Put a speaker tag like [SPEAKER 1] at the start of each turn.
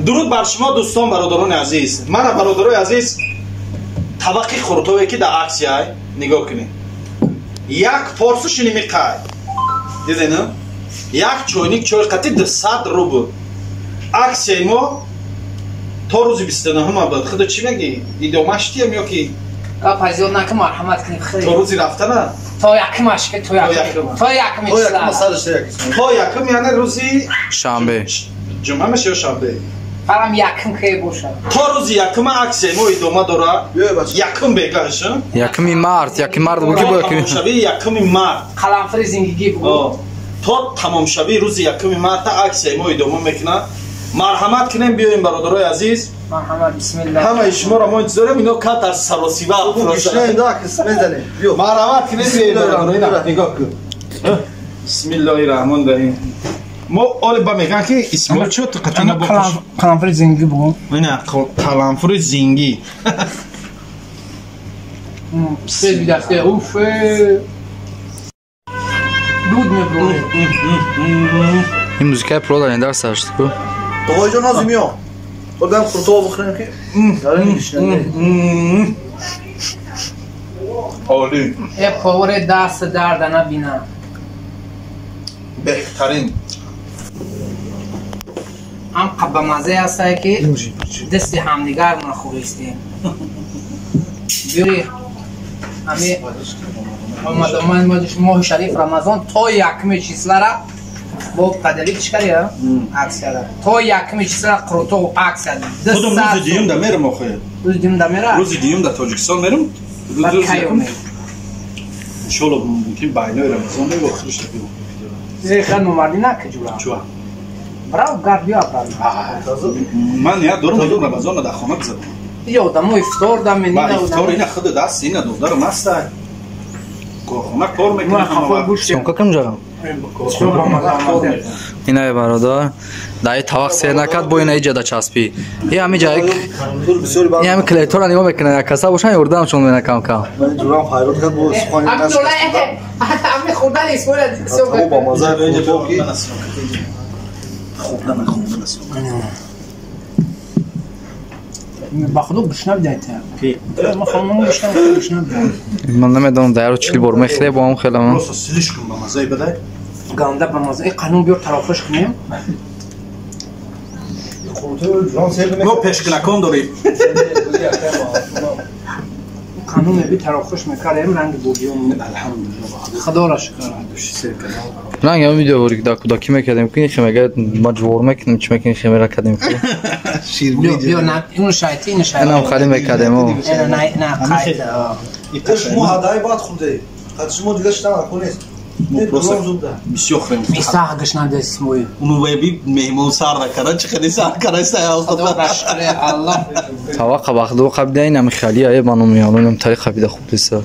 [SPEAKER 1] درود بر شما دوستان برادران عزیز. من برادرای عزیز طبقی خورتوی که در عکسی های نگاه کنید. یک پارسوش نمیقای دیدین؟ یک چوینیک چوی قطعی 200 روبل. عکسی ما تا روز 29 هم بود. خدا چی میگی؟ ایدامش تیم یا کی؟
[SPEAKER 2] پایزیاد نکن مرحمت کنی خیلی.
[SPEAKER 1] تا روزی رفته نه؟
[SPEAKER 2] تا یکمش که تا
[SPEAKER 1] یکم یعنی روزی
[SPEAKER 3] شنبه.
[SPEAKER 1] جمعه میشه یا شنبه؟
[SPEAKER 2] فرام یکم که باشه.
[SPEAKER 1] تا روزی یکم عکس ما ادامه داره. یکم بگاش.
[SPEAKER 3] یکم مارد بگی با یکم.
[SPEAKER 1] شبیه یکم مارد.
[SPEAKER 2] قلمفر زندگی بگو.
[SPEAKER 1] تا تمام شبیه روز یکم مارد عکس ما ادامه میکنه. مرحمت کنیم بیایم برادرای عزیز.
[SPEAKER 2] مرحمت بسم الله.
[SPEAKER 1] همه شما را ما انتظاریم اینو کات از سراسیبه
[SPEAKER 4] افراشته.
[SPEAKER 1] مرحمت کنیم بیایم برادرای نگاه کن. بسم الله الرحمن الرحیم. ما آل با میگن که اسم چه قطعی
[SPEAKER 2] بکش. قلمفر زندگی بگو.
[SPEAKER 1] نه قلمفر زنگی.
[SPEAKER 2] سپیز بیدسته اوف. دود میبروه.
[SPEAKER 3] این موزیکای پرو دارین در سرشت کو؟
[SPEAKER 4] آقای جان نازمی ها خود برم خورتو بخوریم که داره نمیشنه
[SPEAKER 1] عالی
[SPEAKER 2] ای پاور دست درد نبینم
[SPEAKER 1] بهترین
[SPEAKER 2] هم قبه مزه هسته که دستی همدیگر نخورستیم بیوری همی آمد ماه شریف رمضان تا یکم چیزله را با قدری چی کردی ها؟ عکس کرده تا یکم چیزله قروتو و عکس کرده
[SPEAKER 1] خودم روز دیوم دا میرم آخه
[SPEAKER 2] روز دیوم دا میرم؟
[SPEAKER 1] روز دیوم دا تاجیکستان میرم
[SPEAKER 2] بعد که یومی؟
[SPEAKER 1] انشالله ممکن بینای رمضان میگو آخرش بیم
[SPEAKER 2] خیلی نمردی نکه جورا
[SPEAKER 1] چوه؟
[SPEAKER 2] براو گرد بیا برد
[SPEAKER 1] من یاد دارم ایدو رمضان دا خانه بزدم
[SPEAKER 2] یا دمو افتار دم
[SPEAKER 1] با افتار اینه خود دست اینه دودار مسته خونه کار میکنه
[SPEAKER 3] سونکا کم جارم اینای برادر دایی طواق سیر نکد با اینای جدا چسبی یه همی جایی یه همی کلیتور نگاه میکنه یک کسا باشن یوردم چون بینه کم کم
[SPEAKER 4] من جورم فایرات کرد با سخانی نست
[SPEAKER 2] همی خوردن اسمو را
[SPEAKER 4] حتی با مزه خورتو که
[SPEAKER 1] خوب نمه
[SPEAKER 2] با خودو بشنو دیت ما خودمون بشنو
[SPEAKER 3] من نمیدونم دایرو چیلی بر میخره با هم خیلی من
[SPEAKER 1] راست سیلش کن با مزه بده
[SPEAKER 2] گنده با مزه قانون بیار طرفش کنیم
[SPEAKER 1] ما پشکنکان داریم
[SPEAKER 2] قانون بی طرفش میکردیم رنگ بودیم
[SPEAKER 1] الحمدلله
[SPEAKER 2] خدا را شکر
[SPEAKER 3] رنگ هم ویدیو بوری که داکی میکردیم که خیمه گرد مجبور میکنیم چی میکنیم خیمه را کردیم
[SPEAKER 2] بیا نه اون شایتی این شایتی
[SPEAKER 3] اینم خیلی میکردیم
[SPEAKER 2] نه قاید
[SPEAKER 4] شما هدای باید خونده خد شما دیگه شتن کنید
[SPEAKER 1] بسیار خیلی
[SPEAKER 2] میساق گشنده اسموی
[SPEAKER 1] اونو ببی مهمون سر نکرد چه خیلی سر کرد
[SPEAKER 2] خدا را شکر الله
[SPEAKER 3] طواق بخدو قبل اینم خیلی ای بانو میامونم طریق خبیده خوب بسیار